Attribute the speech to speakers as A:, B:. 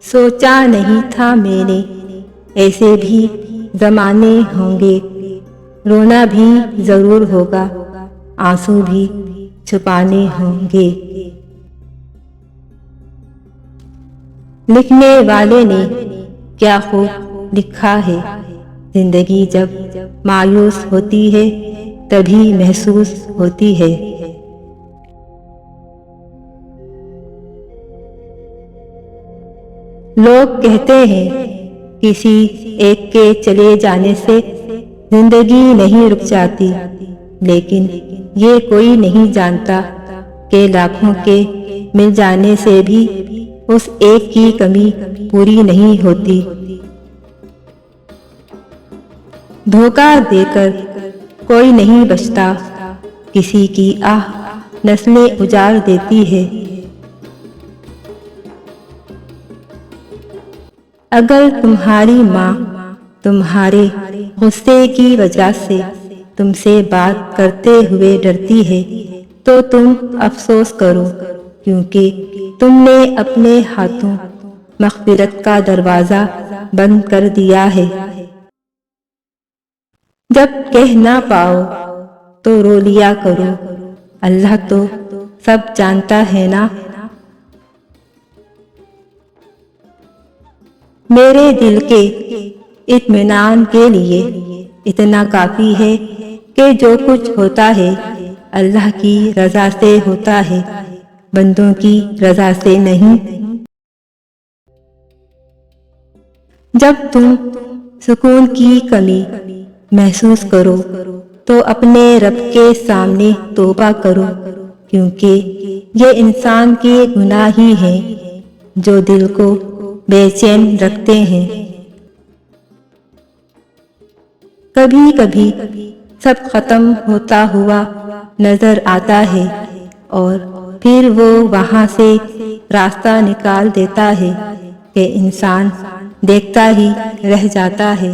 A: سوچا نہیں تھا میں نے ایسے بھی زمانے ہوں گے، رونا بھی ضرور ہوگا، آنسو بھی چھپانے ہوں گے۔ لکھنے والے نے کیا خوب لکھا ہے، زندگی جب مایوس ہوتی ہے تبھی محسوس ہوتی ہے۔ لوگ کہتے ہیں کسی ایک کے چلے جانے سے زندگی نہیں رک جاتی، لیکن یہ کوئی نہیں جانتا کہ لاکھوں کے مل جانے سے بھی اس ایک کی کمی پوری نہیں ہوتی۔ دھوکہ دے کر کوئی نہیں بچتا، کسی کی آہ نسلیں اجاڑ دیتی ہے۔ اگر تمہاری ماں تمہارے غصے کی وجہ سے تم سے بات کرتے ہوئے ڈرتی ہے تو تم افسوس کرو، کیونکہ تم نے اپنے ہاتھوں مغفرت کا دروازہ بند کر دیا ہے۔ جب کہہ نہ پاؤ تو رو لیا کرو، اللہ تو سب جانتا ہے نا۔ میرے دل کے اطمینان کے لیے اتنا کافی ہے کہ جو کچھ ہوتا ہے اللہ کی رضا سے ہوتا ہے، بندوں کی رضا سے نہیں۔ جب تم سکون کی کمی محسوس کرو تو اپنے رب کے سامنے توبہ کرو، کیونکہ یہ انسان کے گناہ ہی ہیں جو دل کو بے چین رکھتے ہیں۔ کبھی کبھی سب ختم ہوتا ہوا نظر آتا ہے اور پھر وہ وہاں سے راستہ نکال دیتا ہے کہ انسان دیکھتا ہی رہ جاتا ہے۔